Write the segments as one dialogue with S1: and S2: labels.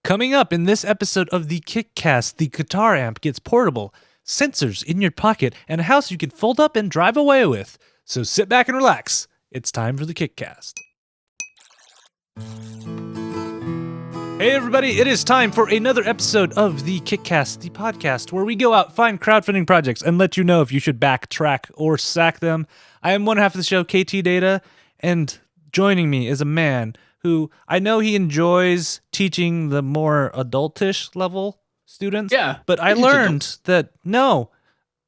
S1: Coming up in this episode of the KickCast, the guitar amp gets portable, sensors in your pocket, and a house you can fold up and drive away with. So sit back and relax. It's time for the KickCast. Hey everybody, it is time for another episode of the KickCast, the podcast where we go out, find crowdfunding projects, and let you know if you should backtrack or sack them. I am one half of the show, Ktdata, and joining me is a man who I know he enjoys teaching the more adultish level students.
S2: Yeah,
S1: but I learned that no,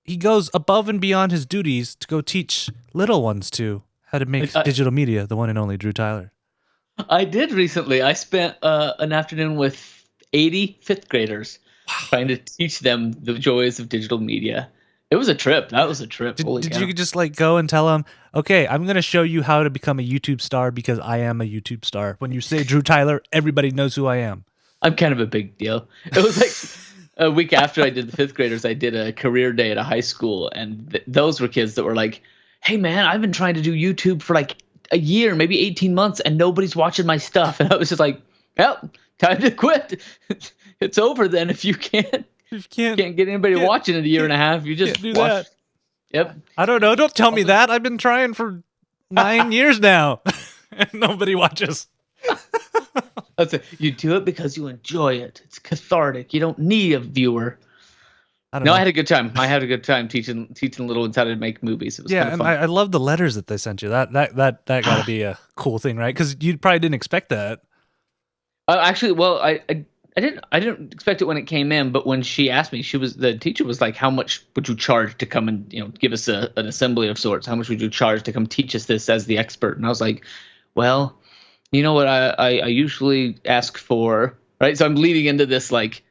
S1: he goes above and beyond his duties to go teach little ones too how to make digital media, the one and only Drew Tyler.
S2: I did recently. I spent an afternoon with 80 fifth graders trying to teach them the joys of digital media. It was a trip. That was a trip.
S1: Did you just like go and tell them, okay, I'm going to show you how to become a YouTube star because I am a YouTube star. When you say Drew Tyler, everybody knows who I am.
S2: I'm kind of a big deal. It was like a week after I did the fifth graders, I did a career day at a high school. And those were kids that were like, hey, man, I've been trying to do YouTube for like a year, maybe 18 months, and nobody's watching my stuff. And I was just like, well, time to quit. It's over then if you can't get anybody watching in a year and a half. You just
S1: do
S2: watch.
S1: That.
S2: Yep.
S1: I don't know. Don't tell me that. I've been trying for 9 years now, and nobody watches.
S2: That's it. You do it because you enjoy it. It's cathartic. You don't need a viewer. I had a good time. I had a good time teaching little ones how to make movies. It was
S1: and I love the letters that they sent you. That got to be a cool thing, right? Because you probably didn't expect that.
S2: Actually, well, I didn't expect it when it came in, but when she asked me, the teacher was like, "How much would you charge to come and give us an assembly of sorts? How much would you charge to come teach us this as the expert?" And I was like, "Well, you know what I usually ask for, right?" So I'm leading into this like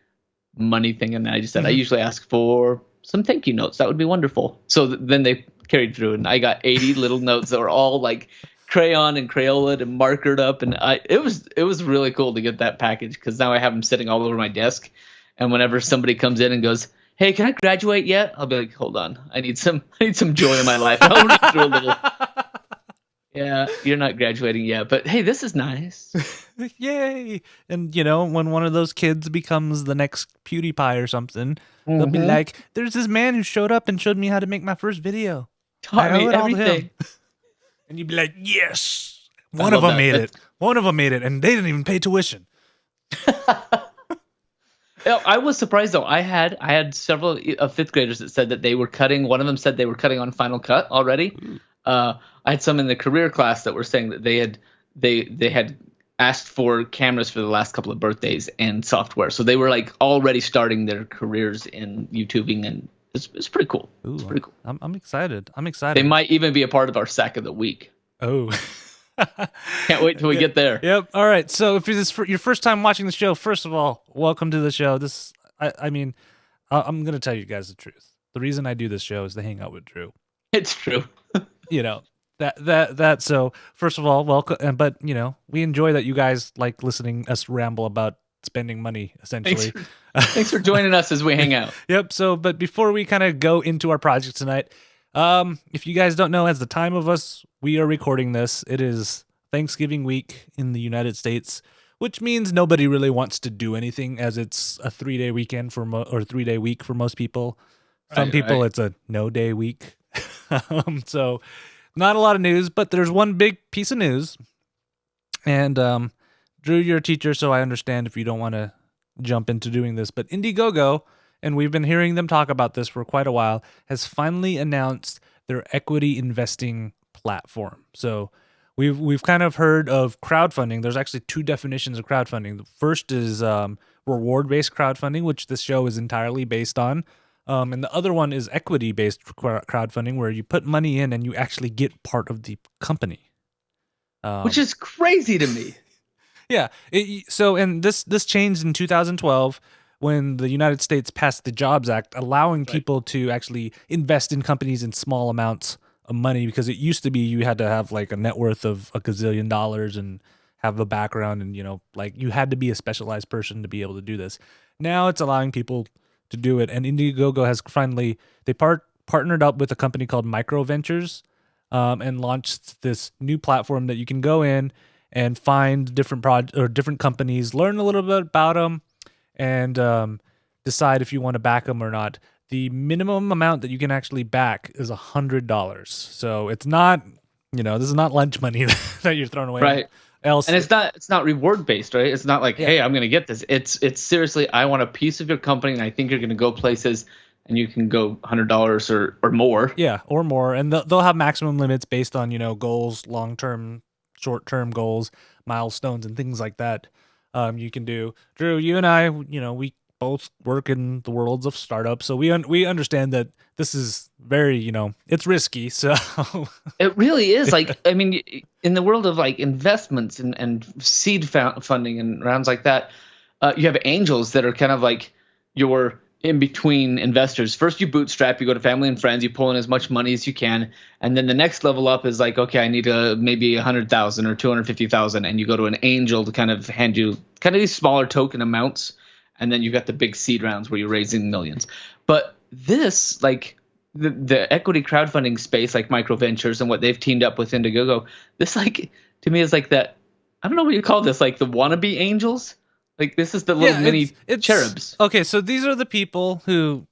S2: money thing, and I just said I usually ask for some thank you notes. That would be wonderful. So then they carried through, and I got 80 little notes that were all like crayon and Crayola and markered up, and it was really cool to get that package because now I have them sitting all over my desk, and whenever somebody comes in and goes, "Hey, can I graduate yet?" I'll be like, "Hold on, I need some joy in my life." I'll read through a little. Yeah, you're not graduating yet, but hey, this is nice.
S1: Yay! And when one of those kids becomes the next PewDiePie or something, they'll be like, "There's this man who showed up and showed me how to make my first video.
S2: Taught me everything."
S1: And you'd be like, "Yes, one of them made it. One of them made it, and they didn't even pay tuition."
S2: I was surprised though. I had several fifth graders that said that they were cutting. One of them said they were cutting on Final Cut already. I had some in the career class that were saying that they had asked for cameras for the last couple of birthdays and software, so they were like already starting their careers in YouTubing, and it's pretty cool. It's pretty cool.
S1: I'm excited. They
S2: might even be a part of our sack of the week.
S1: Oh.
S2: Can't wait till we get there.
S1: Yep. All right. So if this is your first time watching the show, first of all, welcome to the show. I'm going to tell you guys the truth. The reason I do this show is to hang out with Drew.
S2: It's true.
S1: So first of all, welcome. But we enjoy that you guys like listening us ramble about spending money, essentially.
S2: Thanks for joining us as we hang out.
S1: Yep. So, but before we kind of go into our project tonight, if you guys don't know, as the time of us, we are recording this, it is Thanksgiving week in the United States, which means nobody really wants to do anything, as it's a 3-day weekend or 3-day week for most people. Some people, it's a no-day week. So not a lot of news, but there's one big piece of news. And Drew, you're a teacher, so I understand if you don't want to jump into doing this, but Indiegogo, and we've been hearing them talk about this for quite a while, has finally announced their equity investing platform. So we've kind of heard of crowdfunding. There's actually two definitions of crowdfunding. The first is reward-based crowdfunding, which this show is entirely based on. And the other one is equity-based crowdfunding, where you put money in and you actually get part of the company.
S2: Which is crazy to me.
S1: Yeah. And this changed in 2012 when the United States passed the Jobs Act, allowing people to actually invest in companies in small amounts of money, because it used to be you had to have like a net worth of $1 gazillion and have a background, and you had to be a specialized person to be able to do this. Now it's allowing people to do it, and Indiegogo has finally partnered up with a company called Micro Ventures and launched this new platform that you can go in and find different companies, learn a little bit about them, and decide if you want to back them or not. The minimum amount that you can actually back is $100. So it's not, this is not lunch money that you're throwing away.
S2: Right.
S1: Else,
S2: And it's not reward based, right? It's not like,
S1: Yeah.
S2: hey, I'm going to get this. It's seriously, I want a piece of your company, and I think you're going to go places, and you can go $100 or more.
S1: Yeah, or more, and they'll have maximum limits based on goals, long term, short term goals, milestones, and things like that. You can do. Drew, you and I, we both work in the worlds of startups, so we understand that this is very, it's risky. So
S2: It really is. Like, I mean, in the world of like investments and seed funding and rounds like that, you have angels that are kind of like your in between investors. First, you bootstrap, you go to family and friends, you pull in as much money as you can, and then the next level up is like, okay, I need maybe 100,000 or 250,000, and you go to an angel to kind of hand you kind of these smaller token amounts, and then you got the big seed rounds where you're raising millions. But this, like, the equity crowdfunding space, like micro ventures and what they've teamed up with Indiegogo, this, like, to me is like that. I don't know what you call this, like the wannabe angels. Like, this is the little mini cherubs.
S1: Okay, so these are the people who,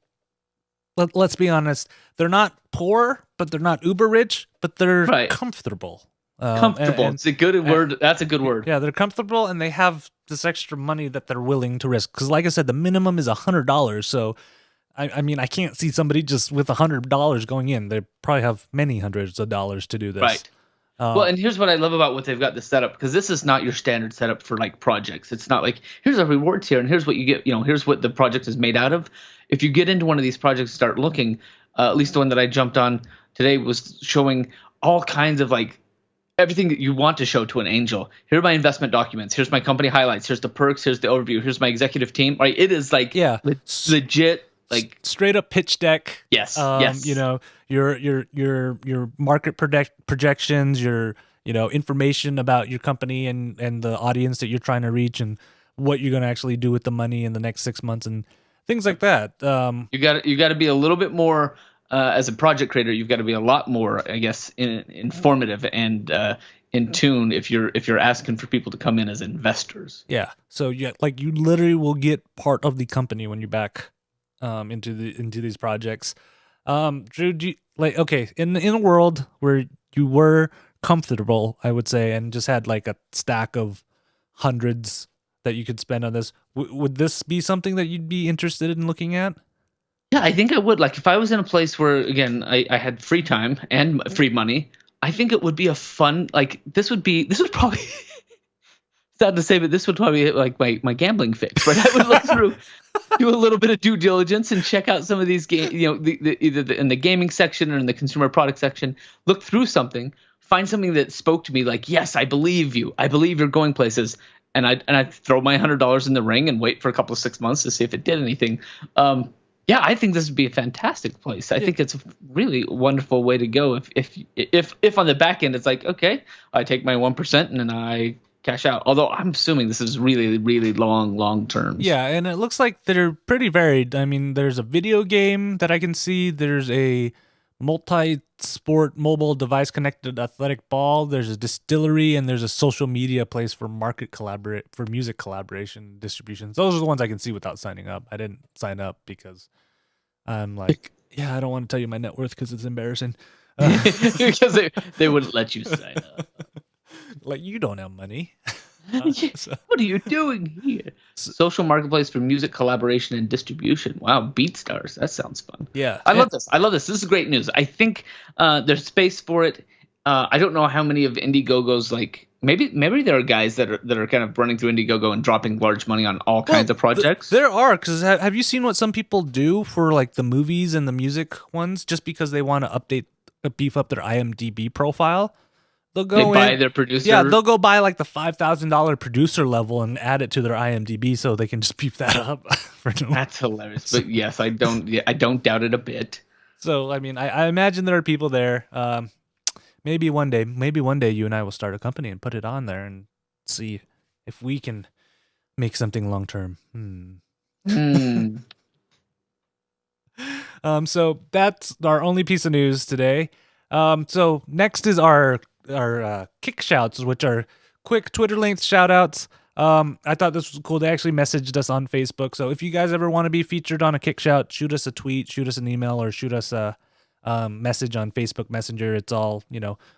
S1: let's be honest, they're not poor, but they're not uber rich, but they're comfortable.
S2: Comfortable. It's a good word. That's a good word.
S1: Yeah, they're comfortable, and they have this extra money that they're willing to risk. Because, like I said, the minimum is $100. So, I mean, I can't see somebody just with $100 going in. They probably have many hundreds of dollars to do this.
S2: Right. Well, and here's what I love about what they've got this setup, because this is not your standard setup for like projects. It's not like, here's our rewards here, and here's what you get. Here's what the project is made out of. If you get into one of these projects, start looking. At least the one that I jumped on today was showing all kinds of like everything that you want to show to an angel. Here are my investment documents. Here's my company highlights. Here's the perks. Here's the overview. Here's my executive team. Right? It is like legit. Like
S1: straight up pitch deck.
S2: Yes.
S1: Yes. Your market projections, your information about your company and the audience that you're trying to reach, and what you're going to actually do with the money in the next 6 months and things like that.
S2: You got to be a little bit more as a project creator. You've got to be a lot more, I guess, informative and in tune if you're asking for people to come in as investors.
S1: Yeah. So you literally will get part of the company when you back into these projects. Drew, in a world where you were comfortable, I would say, and just had like a stack of hundreds that you could spend on this, would this be something that you'd be interested in looking at?
S2: Yeah, I think I would. Like, if I was in a place where, again, I had free time and free money, I think it would be a fun, like, this would probably sad to say, but this would probably be like my gambling fix, right? I would look through, do a little bit of due diligence, and check out some of these games. Either in the gaming section or in the consumer product section. Look through something, find something that spoke to me. Like, yes, I believe you. I believe you're going places. And I throw my $100 in the ring and wait for a couple of 6 months to see if it did anything. Yeah, I think this would be a fantastic place. I think it's a really wonderful way to go. If on the back end it's like, okay, I take my 1% and then I cash out. Although I'm assuming this is really, really long term.
S1: Yeah, and it looks like they're pretty varied. I mean, there's a video game that I can see. There's a multi-sport mobile device connected athletic ball. There's a distillery, and there's a social media place for music collaboration distributions. Those are the ones I can see without signing up. I didn't sign up because I'm like, I don't want to tell you my net worth because it's embarrassing.
S2: Because they wouldn't let you sign up.
S1: Like, you don't have money.
S2: What are you doing here? Social marketplace for music collaboration and distribution. Wow, BeatStars. That sounds fun.
S1: Yeah.
S2: I love this. This is great news. I think there's space for it. I don't know how many of Indiegogo's, like, maybe there are guys that are kind of running through Indiegogo and dropping large money on all kinds of projects.
S1: There are, because have you seen what some people do for like the movies and the music ones, just because they want to beef up their IMDb profile? They
S2: buy their producer.
S1: Yeah, they'll go buy like the $5,000 producer level and add it to their IMDb so they can just beef that up.
S2: That's hilarious. But yes, I don't doubt it a bit.
S1: So I mean, I imagine there are people there. Maybe one day you and I will start a company and put it on there and see if we can make something long term. So that's our only piece of news today. So next is our kick shouts, which are quick Twitter length shout outs. I thought this was cool. They actually messaged us on Facebook. So if you guys ever want to be featured on a Kick Shout, shoot us a tweet, shoot us an email, or shoot us a message on Facebook Messenger. It's all,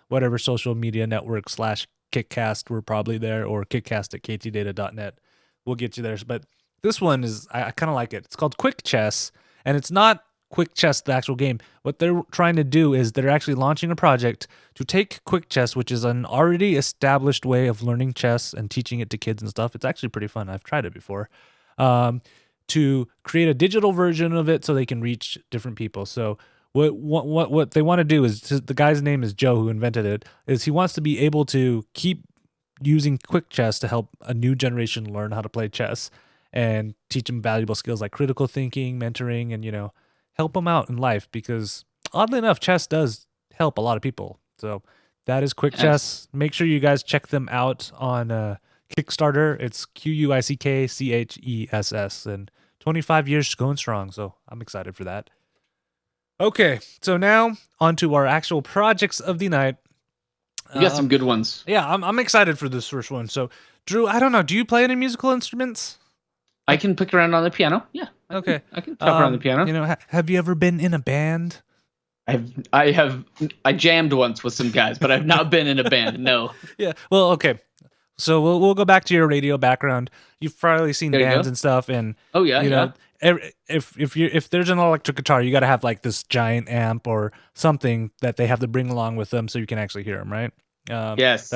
S1: whatever social media network / KickCast, we're probably there, or KickCast at ktdata.net. We'll get you there. But this one I kind of like it. It's called Quick Chess, and it's not Quick Chess, the actual game. What they're trying to do is they're actually launching a project to take Quick Chess, which is an already established way of learning chess and teaching it to kids and stuff. It's actually pretty fun. I've tried it before. To create a digital version of it so they can reach different people. So what they want to do is, the guy's name is Joe, who invented it, is he wants to be able to keep using Quick Chess to help a new generation learn how to play chess and teach them valuable skills like critical thinking, mentoring, and help them out in life, because oddly enough, chess does help a lot of people. So that is Quick Chess. Make sure you guys check them out on Kickstarter. It's QUICKCHESS, and 25 years going strong. So I'm excited for that. Okay, so now on to our actual projects of the night.
S2: You got some good ones.
S1: Yeah, I'm excited for this first one. So, Drew, I don't know. Do you play any musical instruments?
S2: I can pick around on the piano. Yeah.
S1: Okay.
S2: I can chop around the piano.
S1: Have you ever been in a band?
S2: I jammed once with some guys, but I've not been in a band. No.
S1: Yeah. Well, okay. So we'll go back to your radio background. You've probably seen bands and stuff, and if there's an electric guitar, you got to have like this giant amp or something that they have to bring along with them so you can actually hear them, right?
S2: Yes.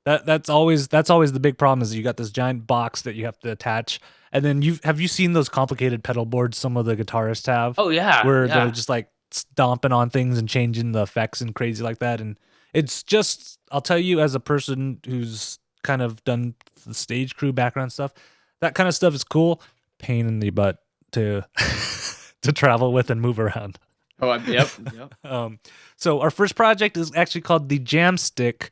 S1: That's always the big problem, is you got this giant box that you have to attach, and then have you seen those complicated pedal boards some of the guitarists have?
S2: Oh yeah,
S1: where they're just like stomping on things and changing the effects and crazy like that. And it's just, I'll tell you, as a person who's kind of done the stage crew background stuff, that kind of stuff is cool. Pain in the butt to to travel with and move around.
S2: Oh, yep.
S1: So our first project is actually called the Jamstack,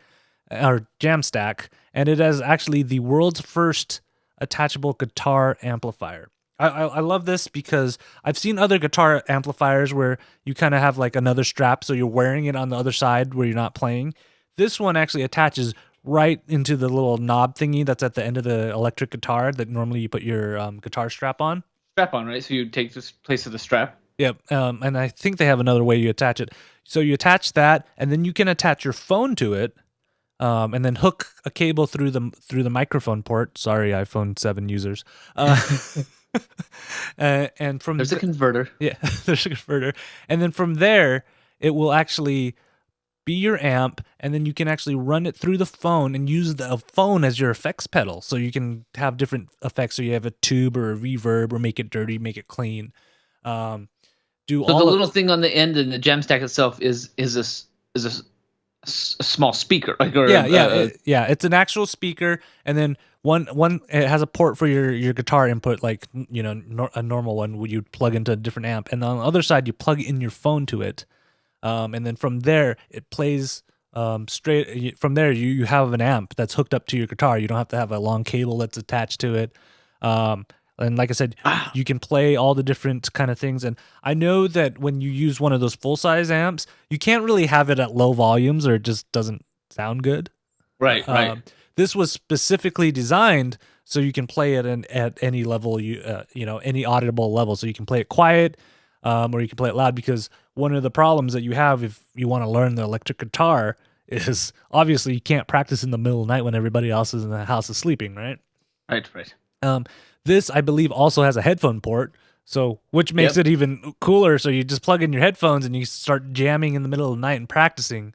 S1: and it is actually the world's first attachable guitar amplifier. I love this because I've seen other guitar amplifiers where you kind of have like another strap, so you're wearing it on the other side where you're not playing. This one actually attaches right into the little knob thingy that's at the end of the electric guitar that normally you put your guitar strap on.
S2: Strap on, right? So you take this place of the strap.
S1: Yep. And I think they have another way you attach it. So you attach that, and then you can attach your phone to it, and then hook a cable through the microphone port. Sorry, iPhone 7 users. And from
S2: there's a converter.
S1: Yeah, there's a converter, and then from there it will actually be your amp, and then you can actually run it through the phone and use the phone as your effects pedal, so you can have different effects. So you have a tube or a reverb, or make it dirty, make it clean. So the
S2: little thing on the end and the Jamstack itself is a small speaker, like, or
S1: it's an actual speaker, and then one it has a port for your guitar input, like a normal one where you plug into a different amp, and on the other side you plug in your phone to it, and then from there it plays straight. From there you have an amp that's hooked up to your guitar. You don't have to have a long cable that's attached to it. And like I said, you can play all the different kind of things. And I know that when you use one of those full-size amps, you can't really have it at low volumes, or it just doesn't sound good.
S2: Right.
S1: This was specifically designed so you can play it at any level, any audible level. So you can play it quiet, or you can play it loud, because one of the problems that you have if you want to learn the electric guitar is obviously you can't practice in the middle of the night when everybody else is in the house is sleeping, right?
S2: Right.
S1: This, I believe, also has a headphone port, which makes it even cooler. So you just plug in your headphones and you start jamming in the middle of the night and practicing.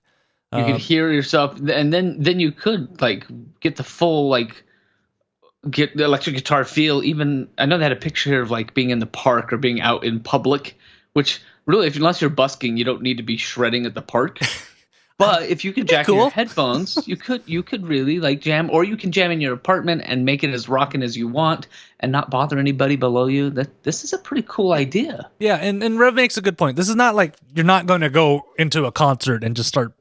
S2: You can hear yourself, and then you could like get the full get the electric guitar feel. Even I know they had a picture here of like being in the park or being out in public, which really, unless you're busking, you don't need to be shredding at the park. But if you could jack in your headphones, you could really like jam, or you can jam in your apartment and make it as rocking as you want and not bother anybody below you. This is a pretty cool idea.
S1: Yeah, and Rev makes a good point. This is not like you're not going to go into a concert and just start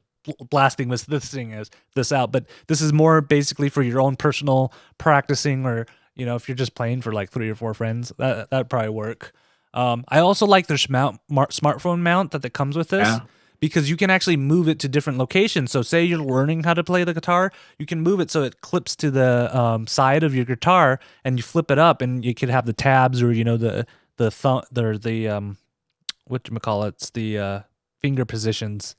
S1: blasting this out, but this is more basically for your own personal practicing, or if you're just playing for like 3 or 4 friends, that'd probably work. I also like their smartphone mount that comes with this. Yeah. because you can actually move it to different locations. So say you're learning how to play the guitar, you can move it so it clips to the side of your guitar, and you flip it up, and you could have the tabs, or the thumb, or the whatchamacallit, it's the finger positions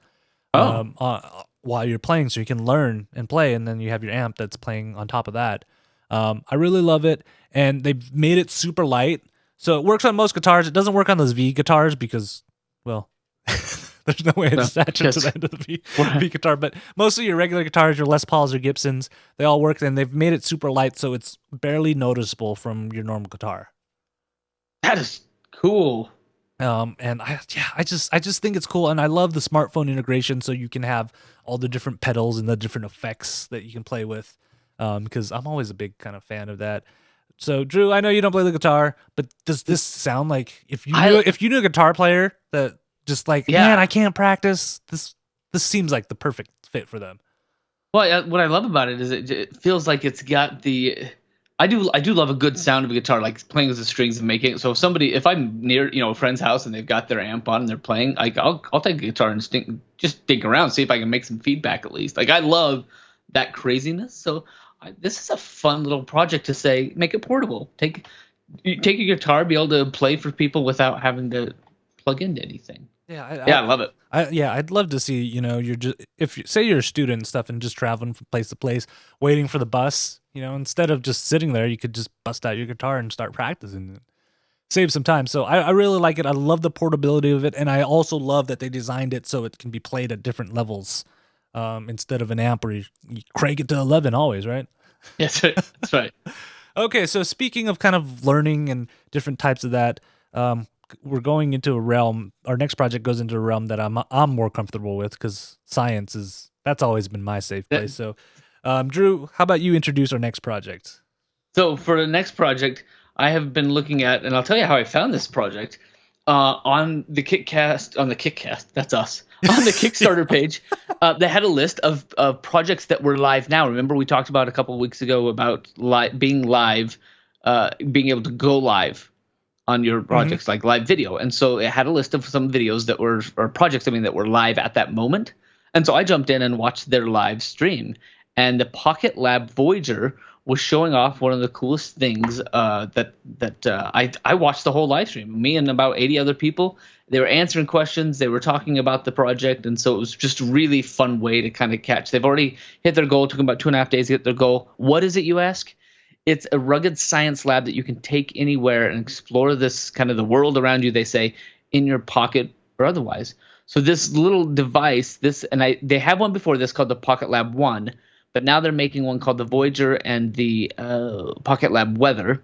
S1: while you're playing, so you can learn and play, and then you have your amp that's playing on top of that. I really love it, and they've made it super light, so it works on most guitars. It doesn't work on those V guitars because, well, there's no way it's attached to the end of the V guitar. But most of your regular guitars, your Les Pauls or Gibsons, they all work, and they've made it super light, so it's barely noticeable from your normal guitar.
S2: That is cool.
S1: And I just think it's cool, and I love the smartphone integration, so you can have all the different pedals and the different effects that you can play with. Because I'm always a big kind of fan of that. So Drew, I know you don't play the guitar, but does this sound like if you knew a guitar player that just like, man, I can't practice, this seems like the perfect fit for them?
S2: Well, what I love about it is it feels like it's got the. I do love a good sound of a guitar, like playing with the strings and making it. So if I'm near a friend's house and they've got their amp on and they're playing, like I'll take a guitar and just dig around, see if I can make some feedback at least. Like I love that craziness. So this is a fun little project to say, make it portable. Take a guitar, be able to play for people without having to plug into anything.
S1: Yeah,
S2: I love it.
S1: I'd love to see, you're just, if you say you're a student and stuff and just traveling from place to place, waiting for the bus, instead of just sitting there, you could just bust out your guitar and start practicing. Save some time. So I really like it. I love the portability of it, and I also love that they designed it so it can be played at different levels, instead of an amp where you crank it to 11 always, right?
S2: Yes, that's right.
S1: Okay, so speaking of kind of learning and different types of that, we're going into a realm. Our next project goes into a realm that I'm more comfortable with, because science that's always been my safe place. So, Drew, how about you introduce our next project?
S2: So for the next project, I have been looking at, and I'll tell you how I found this project on the KickCast. That's us. On the Kickstarter page, they had a list of projects that were live now. Remember, we talked about a couple of weeks ago about being live, being able to go live on your projects, like live video. And so it had a list of some videos that were, or projects, that were live at that moment. And so I jumped in and watched their live stream. And the Pocket Lab Voyager was showing off one of the coolest things I watched the whole live stream. Me and about 80 other people. They were answering questions. They were talking about the project. And so it was just a really fun way to kind of catch. They've already hit their goal. It took them about 2.5 days to get their goal. What is it, you ask? It's a rugged science lab that you can take anywhere and explore this kind of the world around you, they say, in your pocket or otherwise. So this little device, they have one before this called the Pocket Lab 1, but now they're making one called the Voyager and the Pocket Lab Weather.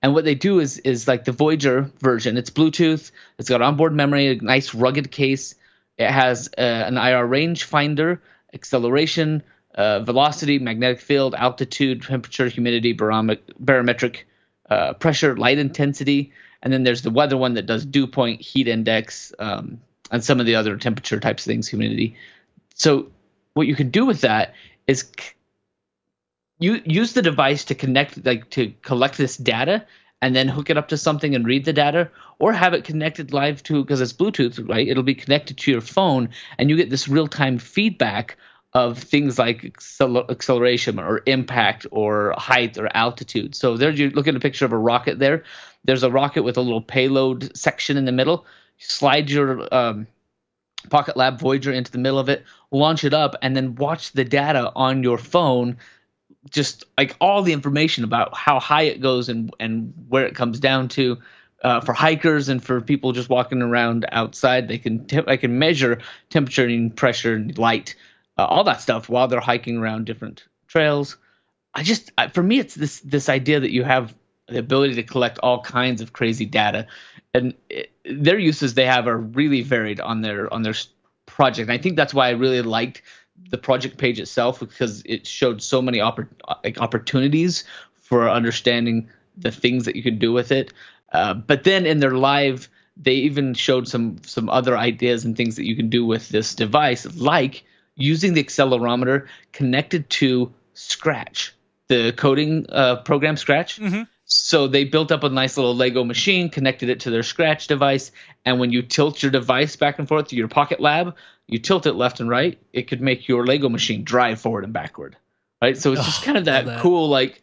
S2: And what they do is like the Voyager version. It's Bluetooth. It's got onboard memory, a nice rugged case. It has an IR rangefinder, acceleration, velocity, magnetic field, altitude, temperature, humidity, barometric pressure, light intensity, and then there's the weather one that does dew point, heat index, and some of the other temperature types of things, humidity. So what you can do with that is you use the device to to collect this data and then hook it up to something and read the data, or have it connected live to, because it's Bluetooth, right? It'll be connected to your phone, and you get this real-time feedback of things like acceleration or impact or height or altitude. So there you look at a picture of a rocket there. There's a rocket with a little payload section in the middle. You slide your Pocket Lab Voyager into the middle of it, launch it up, and then watch the data on your phone, just like all the information about how high it goes and where it comes down to. For hikers and for people just walking around outside, I can measure temperature and pressure and light, all that stuff while they're hiking around different trails. For me, it's this idea that you have the ability to collect all kinds of crazy data, and their uses they have are really varied on their project. And I think that's why I really liked the project page itself, because it showed so many opportunities for understanding the things that you can do with it. But then in their live, they even showed some other ideas and things that you can do with this device, like using the accelerometer connected to Scratch, the coding program Scratch. So they built up a nice little Lego machine, connected it to their Scratch device, and when you tilt your device back and forth to your Pocket Lab, you tilt it left and right, it could make your Lego machine drive forward and backward. Right? So it's just
S1: Oh,
S2: kind of
S1: love
S2: that
S1: that.
S2: cool like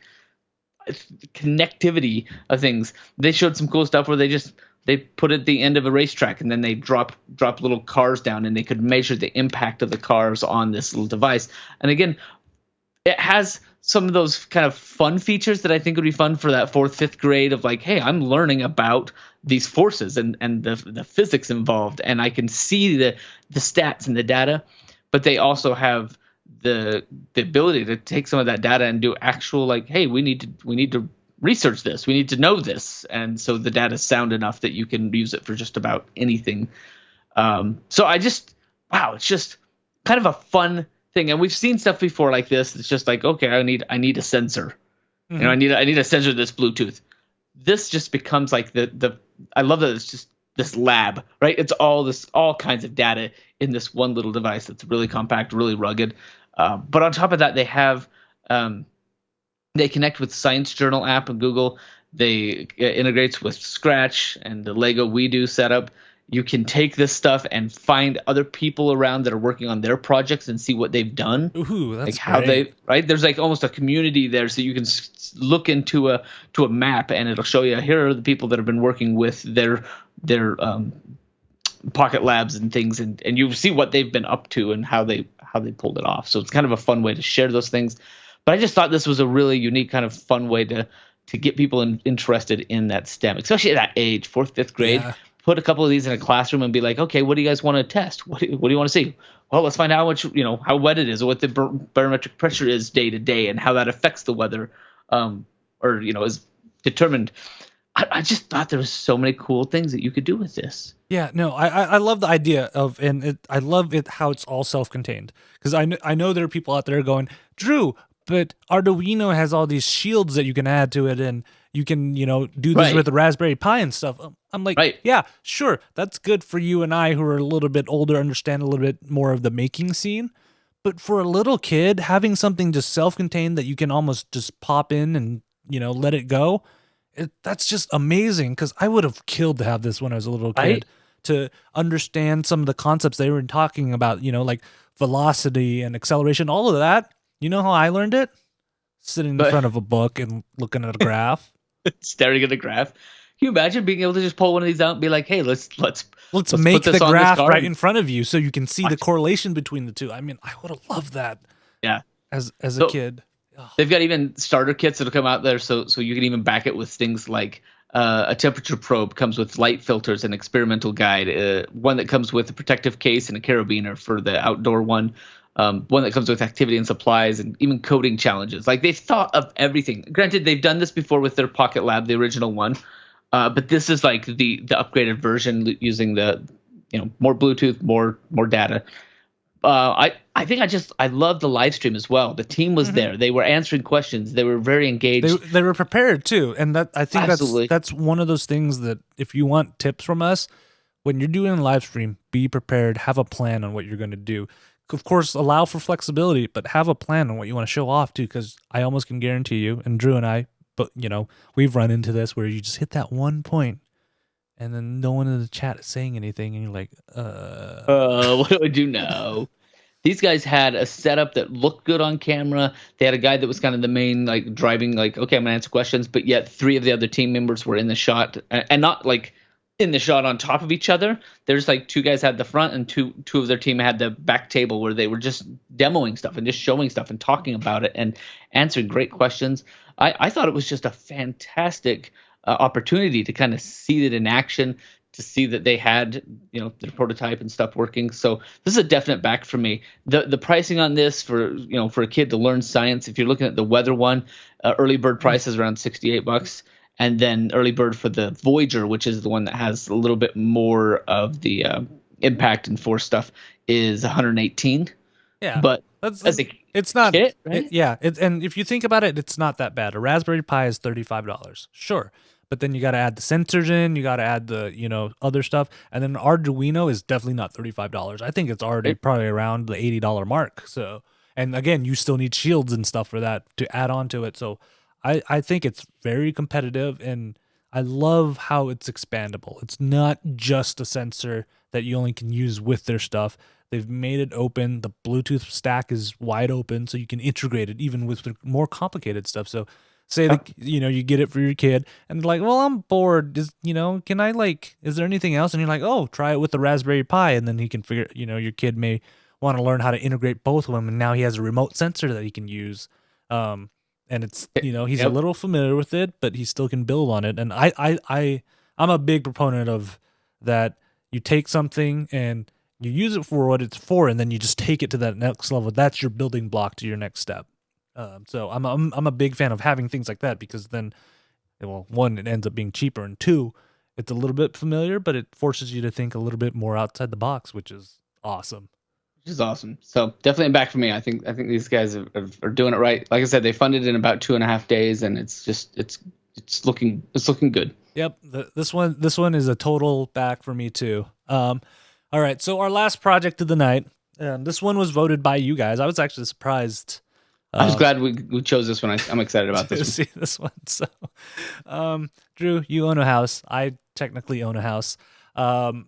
S2: connectivity of things. They showed some cool stuff where they put at the end of a racetrack and then they drop little cars down and they could measure the impact of the cars on this little device. And again, it has some of those kind of fun features that I think would be fun for that 4th, 5th grade of like, hey, I'm learning about these forces and the physics involved, and I can see the stats and the data, but they also have the ability to take some of that data and do actual like, hey, we need to research this, we need to know this, and so the data is sound enough that you can use it for just about anything. So I just it's just kind of a fun thing, and we've seen stuff before like this. It's just like, okay, I need a sensor,
S1: Mm-hmm.
S2: I need a sensor this Bluetooth. This just becomes like the I love that it's just this lab, right? It's all kinds of data in this one little device that's really compact, really rugged. But on top of that, they have they connect with Science Journal app and Google. They integrates with Scratch and the Lego WeDo setup. You can take this stuff and find other people around that are working on their projects and see what they've done.
S1: Ooh, that's
S2: like how
S1: great.
S2: right there's like almost a community there, so you can look into a map and it'll show you here are the people that have been working with their Pocket Labs and things, and you see what they've been up to and how they pulled it off. So it's kind of a fun way to share those things. But I just thought this was a really unique kind of fun way to get people interested in that STEM, especially at that age, 4th, 5th grade.
S1: Yeah.
S2: Put a couple of these in a classroom and be like, okay, what do you guys want to test? What do you want to see? Well, let's find out how much, how wet it is, or what the barometric pressure is day to day, and how that affects the weather, is determined. I just thought there was so many cool things that you could do with this.
S1: Yeah, no, I love the idea of, I love it how it's all self-contained, because I know there are people out there going, Drew, but Arduino has all these shields that you can add to it, and you can do this
S2: Right.
S1: with the Raspberry Pi and stuff. I'm like,
S2: Right.
S1: yeah, sure, that's good for you and I who are a little bit older, understand a little bit more of the making scene. But for a little kid, having something just self-contained that you can almost just pop in and let it go, that's just amazing. Because I would have killed to have this when I was a little kid,
S2: Right.
S1: to understand some of the concepts they were talking about, like velocity and acceleration, all of that. You know how I learned it? Sitting in front of a book and looking at a graph.
S2: Staring at a graph. Can you imagine being able to just pull one of these out and be like, hey, let's
S1: make
S2: put this
S1: the
S2: on this
S1: graph
S2: card?
S1: right in front of you so you can see the correlation between the two. I mean, I would have loved that.
S2: Yeah.
S1: As a
S2: So,
S1: kid.
S2: They've got even starter kits that'll come out there, so you can even back it with things like a temperature probe comes with light filters and experimental guide, one that comes with a protective case and a carabiner for the outdoor one, one that comes with activity and supplies, and even coding challenges. Like, they've thought of everything. Granted, they've done this before with their Pocket Lab, the original one, but this is like the upgraded version using the more Bluetooth, more data. I think I love the live stream as well. The team was there. They were answering questions. They were very engaged.
S1: They were prepared too, and that I think
S2: Absolutely.
S1: that's one of those things that if you want tips from us, when you're doing a live stream, be prepared. Have a plan on what you're going to do. Of course, allow for flexibility, but have a plan on what you want to show off too. Because I almost can guarantee you, and Drew and I, but we've run into this where you just hit that one point, and then no one in the chat is saying anything, and you're like,
S2: what do I do now? These guys had a setup that looked good on camera. They had a guy that was kind of the main, like, driving, like, okay, I'm gonna answer questions, but yet 3 of the other team members were in the shot, and not like in the shot on top of each other. There's like 2 guys had the front, and two of their team had the back table where they were just demoing stuff and just showing stuff and talking about it and answering great questions. I thought it was just a fantastic opportunity to kind of see it in action, to see that they had their prototype and stuff working. So this is a definite back for me. The pricing on this for a kid to learn science, if you're looking at the weather one, early bird price is around $68, and then early bird for the Voyager, which is the one that has a little bit more of the impact and force stuff, is 118.
S1: yeah,
S2: But
S1: it's not
S2: kit, right?
S1: and if you think about it, it's not that bad. A Raspberry Pi is $35, sure. But then you got to add the sensors in, you got to add the, other stuff. And then Arduino is definitely not $35. I think it's already probably around the $80 mark. So, and again, you still need shields and stuff for that to add on to it. So I think it's very competitive, and I love how it's expandable. It's not just a sensor that you only can use with their stuff. They've made it open. The Bluetooth stack is wide open, so you can integrate it even with the more complicated stuff. So say that you get it for your kid, and they're like, well, I'm bored. Can I is there anything else? And you're like, oh, try it with the Raspberry Pi, and then he can figure. Your kid may want to learn how to integrate both of them, and now he has a remote sensor that he can use. And it's he's a little familiar with it, but he still can build on it. And I'm a big proponent of that. You take something and you use it for what it's for, and then you just take it to that next level. That's your building block to your next step. So I'm a big fan of having things like that, because then, well, one, it ends up being cheaper, and two, it's a little bit familiar, but it forces you to think a little bit more outside the box, which is awesome.
S2: Which is awesome. So definitely a back for me. I think these guys are doing it right. Like I said, they funded in about 2.5 days, and it's looking good.
S1: Yep. This one is a total back for me too. All right. So our last project of the night, this one was voted by you guys. I was actually surprised.
S2: I was glad we chose this one. I'm excited about this one.
S1: See this one. So, Drew, you own a house. I technically own a house. One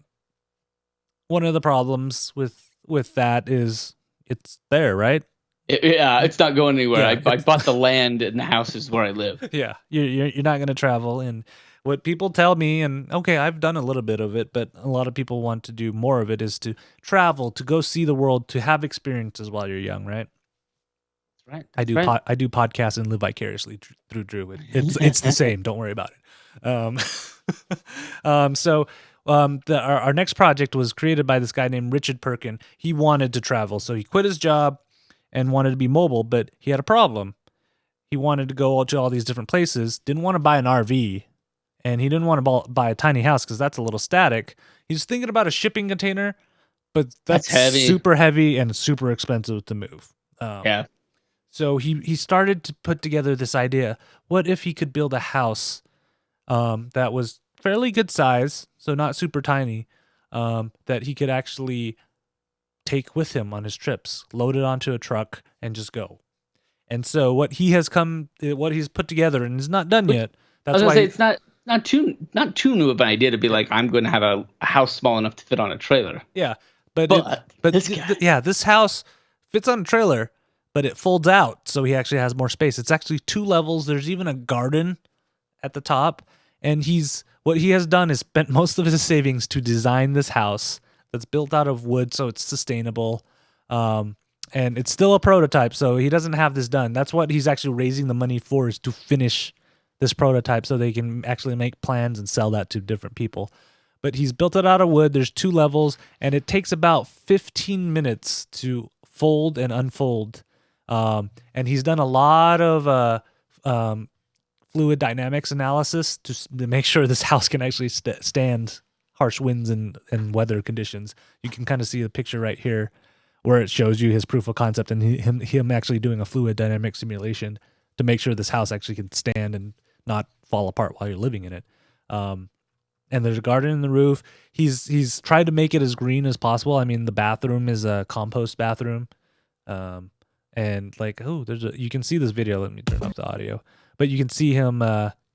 S1: of the problems with that is it's there, right?
S2: It's not going anywhere.
S1: Yeah,
S2: I bought the land, and the house is where I live.
S1: Yeah, you're not going to travel. And what people tell me, and okay, I've done a little bit of it, but a lot of people want to do more of it, is to travel, to go see the world, to have experiences while you're young, right?
S2: That's right.
S1: I do podcasts and live vicariously through Drew. It's the same. Don't worry about it. So our next project was created by this guy named Richard Perkin. He wanted to travel, so he quit his job and wanted to be mobile, but he had a problem. He wanted to go to all these different places, didn't want to buy an RV, and he didn't want to buy a tiny house because that's a little static. He's thinking about a shipping container, but that's heavy. Super heavy and super expensive to move.
S2: Yeah.
S1: So he started to put together this idea. What if he could build a house that was fairly good size, so not super tiny, that he could actually take with him on his trips, load it onto a truck, and just go. And so what he's put together, and is not done yet.
S2: That's why it's not too new of an idea to be like, I'm going to have a house small enough to fit on a trailer.
S1: Yeah, but this house fits on a trailer, but it folds out, so he actually has more space. It's actually 2 levels. There's even a garden at the top, and what he has done is spent most of his savings to design this house that's built out of wood, so it's sustainable. And it's still a prototype, so he doesn't have this done. That's what he's actually raising the money for, is to finish this prototype so they can actually make plans and sell that to different people. But he's built it out of wood. There's 2 levels, and it takes about 15 minutes to fold and unfold. And he's done a lot of fluid dynamics analysis to make sure this house can actually stand harsh winds and weather conditions. You can kind of see the picture right here where it shows you his proof of concept and him actually doing a fluid dynamic simulation to make sure this house actually can stand and not fall apart while you're living in it. And there's a garden in the roof. He's tried to make it as green as possible. I mean, the bathroom is a compost bathroom. And you can see this video. Let me turn off the audio. But you can see him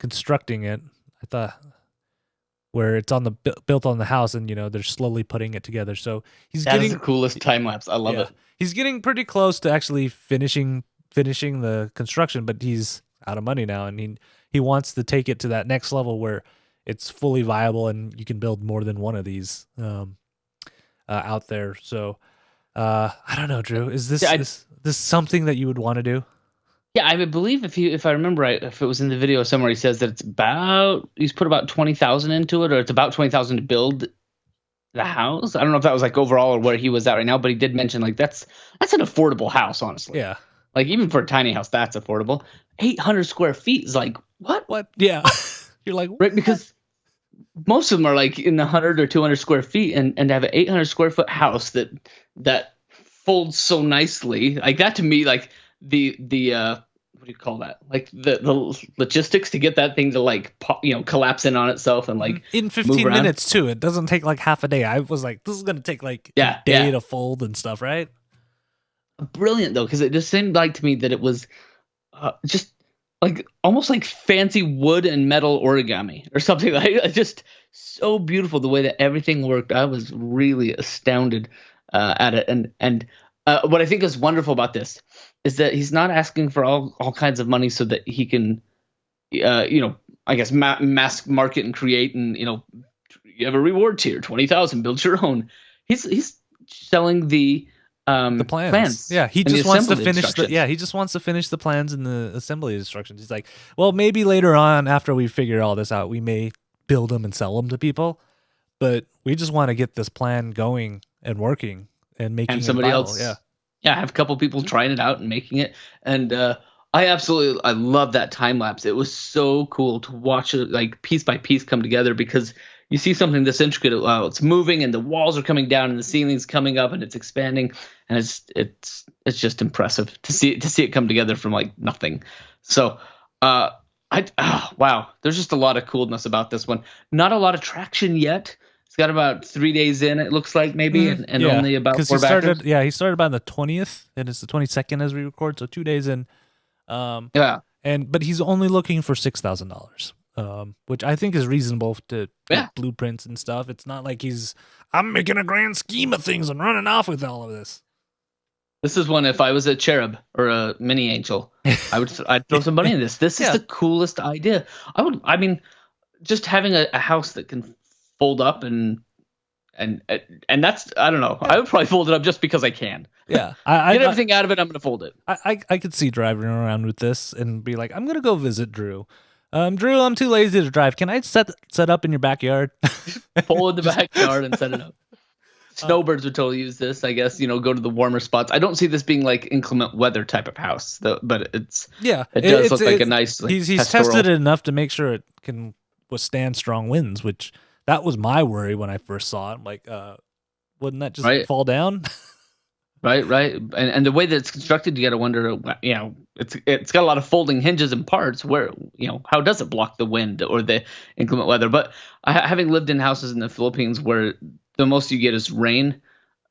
S1: constructing it. I thought where it's built on the house, and they're slowly putting it together. So
S2: is the coolest time lapse. I love it.
S1: He's getting pretty close to actually finishing the construction, but he's out of money now, and he wants to take it to that next level where it's fully viable and you can build more than one of these out there. So I don't know, Drew. Is this something that you would want to do?
S2: Yeah, I believe if I remember right, if it was in the video somewhere, he says that he's put about 20,000 into it, or it's about 20,000 to build the house. I don't know if that was like overall or where he was at right now, but he did mention like that's an affordable house, honestly.
S1: Yeah.
S2: Like even for a tiny house, that's affordable. 800 square feet is like what?
S1: What? Yeah. You're like,
S2: right, because most of them are like in the 100 or 200 square feet, and to have an 800 square foot house that folds so nicely, like that to me, like the what do you call that? Like the logistics to get that thing to like collapse in on itself and like
S1: in 15 minutes too. It doesn't take like half a day. I was like, this is gonna take like a day to fold and stuff, right?
S2: Brilliant though, because it just seemed like to me that it was just like almost like fancy wood and metal origami or something. Like just so beautiful the way that everything worked. I was really astounded at it. And what I think is wonderful about this is that he's not asking for all kinds of money so that he can, I guess mass market and create, and you have a reward tier, 20,000, build your own. He's selling the
S1: plans. Yeah, he
S2: and the
S1: just wants to
S2: assembly
S1: finish
S2: instructions.
S1: he just wants to finish the plans and the assembly instructions. He's like, well, maybe later on after we figure all this out, we may build them and sell them to people, but we just want to get this plan going and working and making
S2: And
S1: it
S2: somebody
S1: viable. Yeah.
S2: else, yeah, I have a couple people trying it out and making it. And I love that time lapse. It was so cool to watch it like piece by piece come together, because you see something this intricate, it's moving and the walls are coming down and the ceiling's coming up and it's expanding, and it's just impressive to see it come together from like nothing. So wow, there's just a lot of coolness about this one. Not a lot of traction yet. It's got about 3 days in, it looks like, maybe, and
S1: yeah,
S2: only about
S1: 'cause
S2: 4
S1: he started.
S2: backers.
S1: Yeah, he started about the 20th, and it's the 22nd as we record, so 2 days in.
S2: Yeah,
S1: But he's only looking for $6,000, which I think is reasonable to
S2: yeah.
S1: get blueprints and stuff. It's not like I'm making a grand scheme of things and running off with all of this.
S2: This is one, if I was a cherub or a mini angel, I'd throw some money in this. This is the coolest idea. I mean, just having a house that can fold up and that's, I don't know. I would probably fold it up just because I can.
S1: Yeah,
S2: Get everything out of it. I'm gonna fold it.
S1: I could see driving around with this and be like, I'm gonna go visit Drew. Drew, I'm too lazy to drive. Can I set up in your backyard?
S2: Pull in the backyard and set it up. Snowbirds would totally use this, I guess. Go to the warmer spots. I don't see this being like inclement weather type of house, though. But it does look like a nice. Like,
S1: he's tested it enough to make sure it can withstand strong winds, which that was my worry when I first saw it. I'm like, wouldn't that just fall down?
S2: Right, and the way that it's constructed, you got to wonder, it's got a lot of folding hinges and parts. Where, how does it block the wind or the inclement weather? But having lived in houses in the Philippines where the most you get is rain,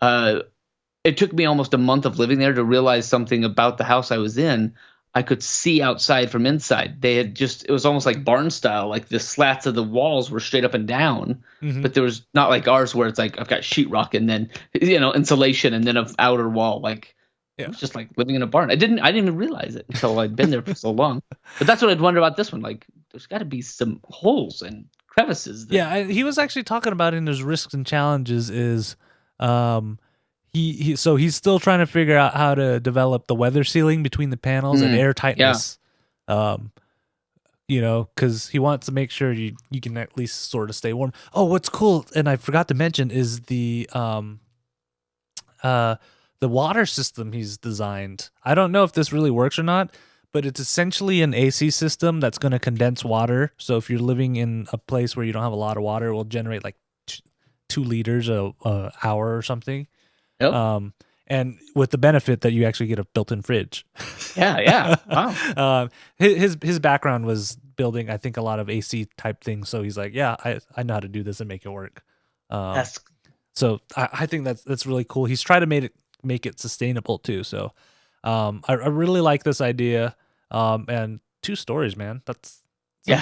S2: it took me almost a month of living there to realize something about the house I was in. I could see outside from inside. It was almost like barn style. Like the slats of the walls were straight up and down, but there was not like ours where it's like I've got sheetrock and then insulation and then an outer wall. Like it was just like living in a barn. I didn't even realize it until I'd been there for so long. But that's what I'd wonder about this one. Like there's got to be some holes and crevices.
S1: He was actually talking about in his risks and challenges is, so he's still trying to figure out how to develop the weather sealing between the panels and air tightness. Because he wants to make sure you can at least sort of stay warm. Oh, what's cool, and I forgot to mention, is the water system he's designed. I don't know if this really works or not, but it's essentially an AC system that's going to condense water. So if you're living in a place where you don't have a lot of water, it will generate like 2 liters a hour or something.
S2: Yep.
S1: And with the benefit that you actually get a built-in fridge.
S2: Yeah. Wow.
S1: His background was building, I think, a lot of AC type things. So he's like, yeah, I know how to do this and make it work. So I think that's really cool. He's trying to make it sustainable too. So I really like this idea. And 2 stories, man.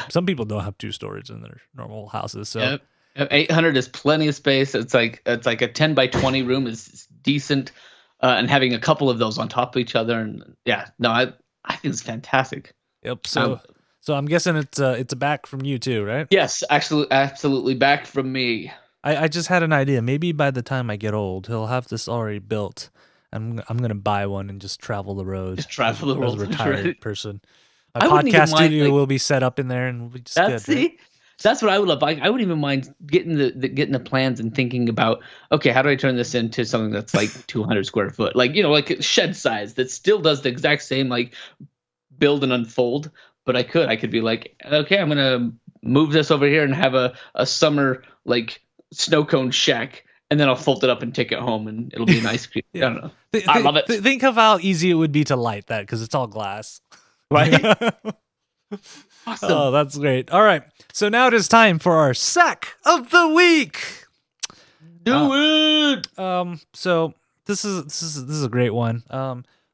S1: Some people don't have 2 stories in their normal houses. So.
S2: Yep. 800 is plenty of space. It's like a 10 by 20 room is decent, and having a couple of those on top of each other, and I think it's fantastic.
S1: Yep. So I'm guessing it's a back from you too, right?
S2: Yes, actually, absolutely back from me.
S1: I just had an idea. Maybe by the time I get old, he'll have this already built. I'm gonna buy one and just travel the road.
S2: Just travel the world
S1: as a retired person. My
S2: podcast
S1: podcast studio will be set up in there, and we'll be just good.
S2: See. Right? That's what I would love. I wouldn't even mind getting the plans and thinking about, okay, how do I turn this into something that's like 200 square foot, like like shed size that still does the exact same like build and unfold. But I could be like, okay, I'm gonna move this over here and have a summer like snow cone shack, and then I'll fold it up and take it home, and it'll be an ice cream. I don't know. I love it.
S1: Think of how easy it would be to light that because it's all glass,
S2: right? Awesome.
S1: Oh, that's great. All right. So now it is time for our sack of the week.
S2: Do it.
S1: So this is a great one.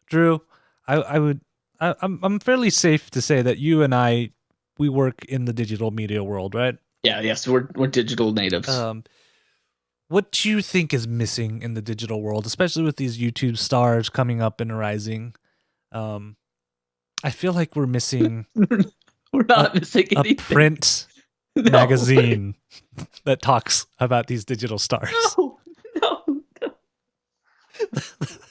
S1: Drew, I I'm fairly safe to say that you and we work in the digital media world, right?
S2: Yeah, yes, we're digital natives.
S1: What do you think is missing in the digital world, especially with these YouTube stars coming up and rising? I feel like we're missing
S2: We're not missing
S1: a
S2: anything.
S1: print
S2: No.
S1: magazine that talks about these digital stars.
S2: No.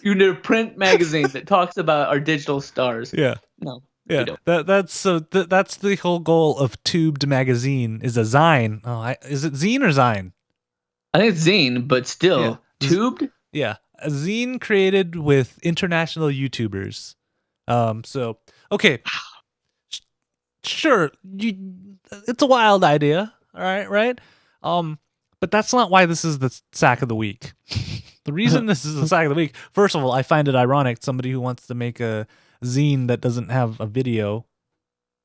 S2: You need a print magazine that talks about our digital stars.
S1: Yeah.
S2: No.
S1: Yeah, that's the whole goal of Tubed magazine is a zine. Is it zine or zine?
S2: I think it's zine, but still
S1: Yeah.
S2: tubed.
S1: Yeah, a zine created with international YouTubers. So okay, sure, it's a wild idea. All right. But that's not why this is the sack of the week. The reason this is the sack of the week, first of all, I find it ironic somebody who wants to make a zine that doesn't have a video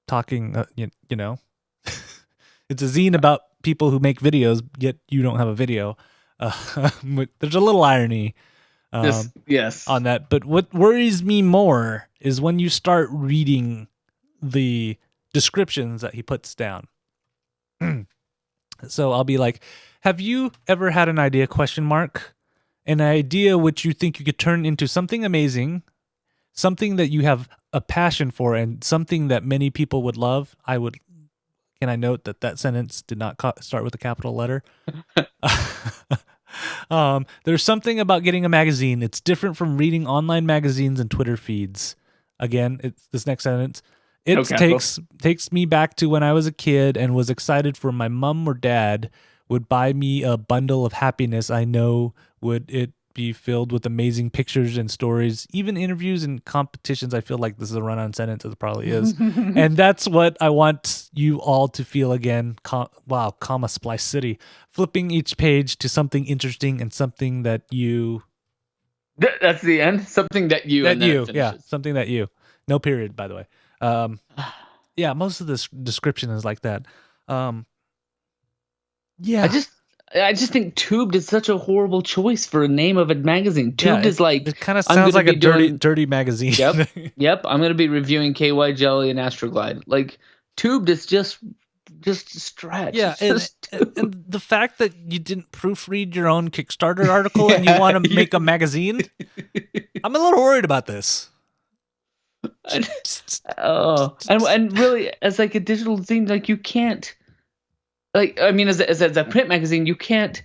S1: talking, you know, it's a zine about people who make videos, yet you don't have a video. There's a little irony
S2: Yes.
S1: on that. But what worries me more is when you start reading the descriptions that he puts down. So I'll be like, have you ever had an idea, ? An idea which you think you could turn into something amazing, something that you have a passion for, and something that many people would love? Can I note that sentence did not start with a capital letter? There's something about getting a magazine. It's different from reading online magazines and Twitter feeds. Again, it's this next sentence. It takes me back to when I was a kid and was excited for my mom or dad would buy me a bundle of happiness. I know would it be filled with amazing pictures and stories, even interviews and competitions. I feel like this is a run-on sentence. It probably is. And that's what I want you all to feel again. Wow, comma Splice City. Flipping each page to something interesting and something that you...
S2: That's the end? Something that you...
S1: That you, yeah. Something that you. No period, by the way. Yeah, most of this description is like that. Yeah.
S2: I just think Tubed is such a horrible choice for a name of a magazine. Tubed is like...
S1: It kind of sounds like a dirty magazine.
S2: Yep. I'm going to be reviewing KY Jelly and Astroglide. Like, Tubed is just stretch.
S1: Yeah, and the fact that you didn't proofread your own Kickstarter article and you want to make a magazine, I'm a little worried about this.
S2: And really, as like a digital zine, like you can't... Like, I mean, as a print magazine, you can't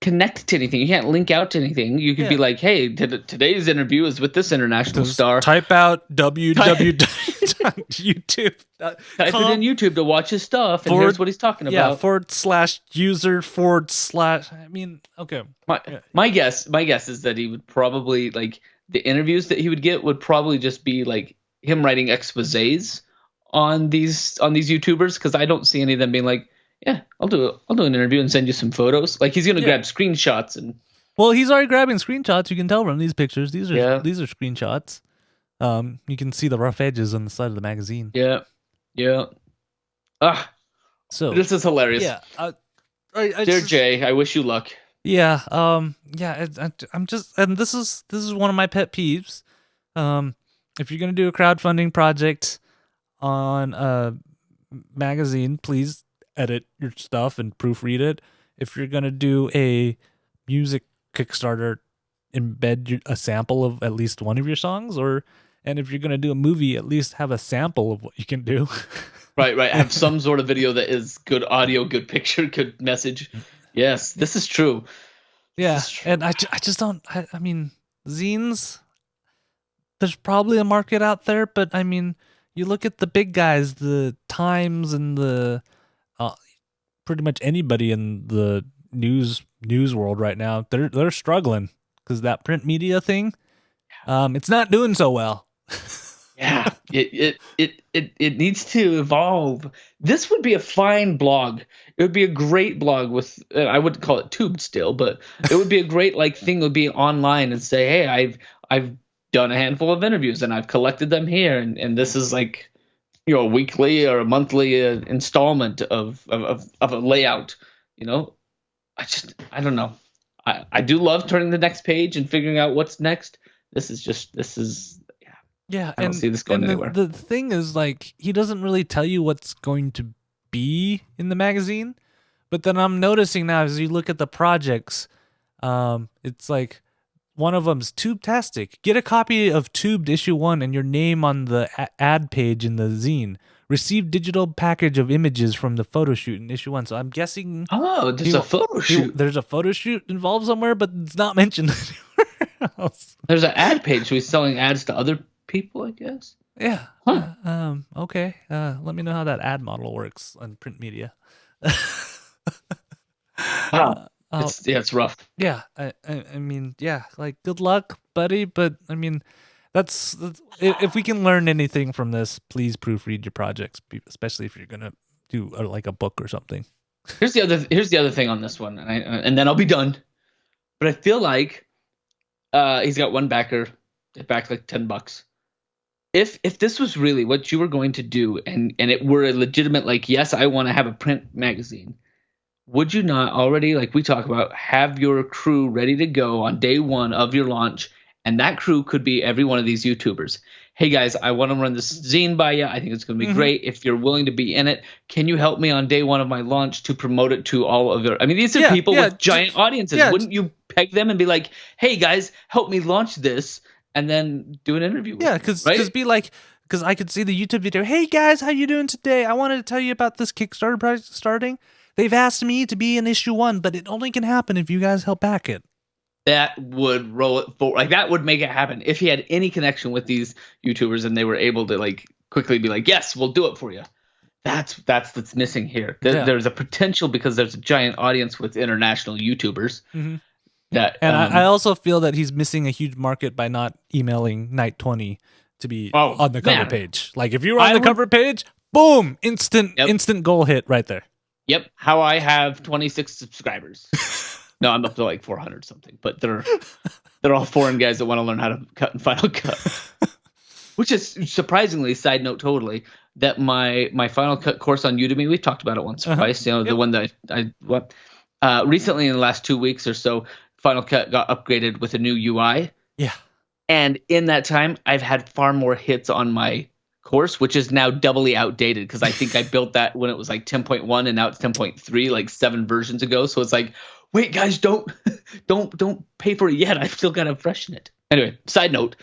S2: connect to anything. You can't link out to anything. You could be like, hey, today's interview is with this international star.
S1: Type out www.youtube.
S2: Type it in YouTube to watch his stuff, and here's what he's talking about.
S1: /user/ I mean, okay.
S2: My guess is that he would probably, like, the interviews that he would get would probably just be like him writing exposés on these YouTubers, because I don't see any of them being like, yeah, I'll do an interview and send you some photos. Like, he's gonna grab screenshots and...
S1: Well, he's already grabbing screenshots. You can tell from these pictures. These are screenshots. You can see the rough edges on the side of the magazine.
S2: Yeah. So this is hilarious.
S1: Yeah.
S2: Dear Jay, I wish you luck.
S1: Yeah. I'm just, and this is one of my pet peeves. If you're gonna do a crowdfunding project on a magazine, please edit your stuff and proofread it. If you're gonna do a music Kickstarter, embed a sample of at least one of your songs, and if you're gonna do a movie, at least have a sample of what you can do.
S2: Right. Have some sort of video that is good audio, good picture, good message. Yes, this is true.
S1: Yeah, and I just don't. I mean, zines. There's probably a market out there, but I mean, you look at the big guys, the Times and the pretty much anybody in the news world right now. They're struggling because that print media thing, it's not doing so well.
S2: Yeah, it needs to evolve. This would be a fine blog. It would be a great blog with, I wouldn't call it tubed still, but it would be a great thing would be online and say, hey, I've done a handful of interviews and I've collected them here, and this is like, a weekly or a monthly installment of a layout. I don't know. I do love turning the next page and figuring out what's next. This is
S1: Yeah,
S2: I don't see this going anywhere.
S1: The thing is, like, he doesn't really tell you what's going to be in the magazine. But then I'm noticing now, as you look at the projects, it's like one of them's Tube-tastic. Get a copy of Tubed issue 1 and your name on the ad page in the zine. Receive digital package of images from the photo shoot in issue 1. So I'm guessing.
S2: Oh, there's a photo shoot.
S1: There's a photo shoot involved somewhere, but it's not mentioned anywhere else.
S2: There's an ad page. So he's selling ads to other people, I guess.
S1: Yeah.
S2: Huh.
S1: Okay. Let me know how that ad model works on print media.
S2: Wow. It's rough.
S1: Yeah. I mean, yeah. Like, good luck, buddy. But I mean, that's if we can learn anything from this, please proofread your projects, especially if you're gonna do like a book or something.
S2: Here's the other thing on this one, and then I'll be done. But I feel like he's got one backer. It backed like $10. If this was really what you were going to do, and it were a legitimate, like, yes, I want to have a print magazine, would you not already, like we talk about, have your crew ready to go on day one of your launch? And that crew could be every one of these YouTubers. Hey guys, I want to run this zine by you. I think it's going to be great. If you're willing to be in it, can you help me on day one of my launch to promote it to all of your? I mean, these are people with giant audiences. Wouldn't you peg them and be like, hey guys, help me launch this, and then do an interview with
S1: because I could see the YouTube video. Hey guys, how you doing today? I wanted to tell you about this Kickstarter project starting. They've asked me to be in issue 1, but it only can happen if you guys help back it.
S2: That would roll it forward. Like, that would make it happen if he had any connection with these YouTubers and they were able to, like, quickly be like, yes, we'll do it for you. That's missing here. There's a potential, because there's a giant audience with international YouTubers. Mm-hmm.
S1: I also feel that he's missing a huge market by not emailing Night 20 to be on the cover page. Like, if you were on the cover page, boom, instant goal hit right there.
S2: Yep. How I have 26 subscribers. No, I'm up to like 400 something, but they're all foreign guys that want to learn how to cut in Final Cut. Which is surprisingly, side note totally, that my Final Cut course on Udemy, we've talked about it once or twice, the one that I recently in the last 2 weeks or so, Final Cut got upgraded with a new UI. Yeah. And in that time, I've had far more hits on my course, which is now doubly outdated, because I think I built that when it was like 10.1 and now it's 10.3, like 7 versions ago. So it's like, wait, guys, don't pay for it yet. I've still got to freshen it. Anyway, side note.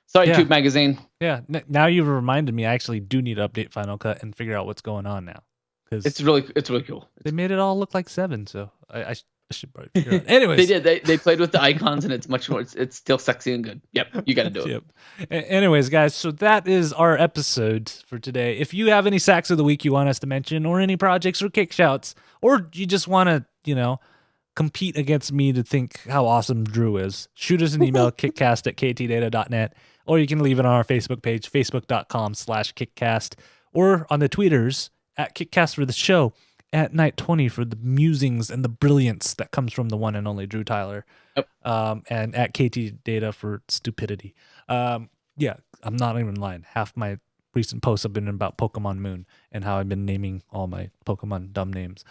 S2: Sorry, Tube Magazine.
S1: Yeah. Now you've reminded me. I actually do need to update Final Cut and figure out what's going on now.
S2: It's really cool.
S1: They made it all look like 7, so I should probably figure it out. Anyways,
S2: they did. They played with the icons, and it's much more. It's still sexy and good. Yep, you got to do it.
S1: Yep. Anyways, guys, so that is our episode for today. If you have any sacks of the week you want us to mention, or any projects or kick shouts, or you just want to, compete against me to think how awesome Drew is, shoot us an email, kickcast@ktdata.net, or you can leave it on our Facebook page, facebook.com/kickcast, or on the tweeters @kickcast for the show, @night 20 for the musings and the brilliance that comes from the one and only Drew Tyler, and @ktdata for stupidity. I'm not even lying. Half my recent posts have been about Pokemon Moon and how I've been naming all my Pokemon dumb names.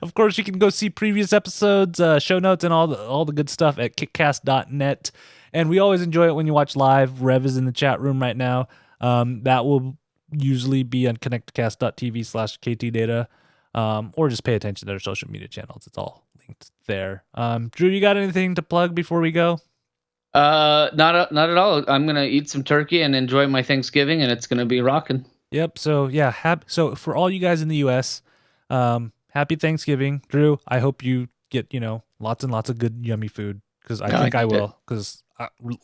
S1: Of course, you can go see previous episodes, show notes, and all the good stuff at kickcast.net. And we always enjoy it when you watch live. Rev is in the chat room right now. That will usually be on connectcast.tv/ktdata, or just pay attention to their social media channels. It's all linked there. Drew, you got anything to plug before we go?
S2: Not at all. I'm gonna eat some turkey and enjoy my Thanksgiving, and it's gonna be rocking.
S1: Yep. So so for all you guys in the U.S., happy Thanksgiving, Drew. I hope you get lots and lots of good yummy food, because I think I will. Because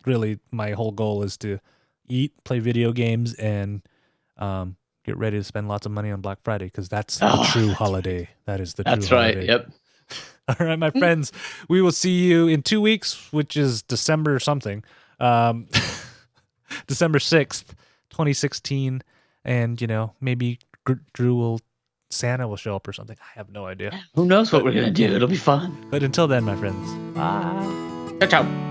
S1: really, my whole goal is to eat, play video games, and get ready to spend lots of money on Black Friday, because that's the true holiday. That is the true holiday. That's right.
S2: Yep.
S1: All right, my friends. We will see you in 2 weeks, which is December something. December 6th, 2016. And, maybe Santa will show up or something. I have no idea.
S2: Who knows what we're going to do? It'll be fun.
S1: But until then, my friends. Bye.
S2: Ciao, ciao.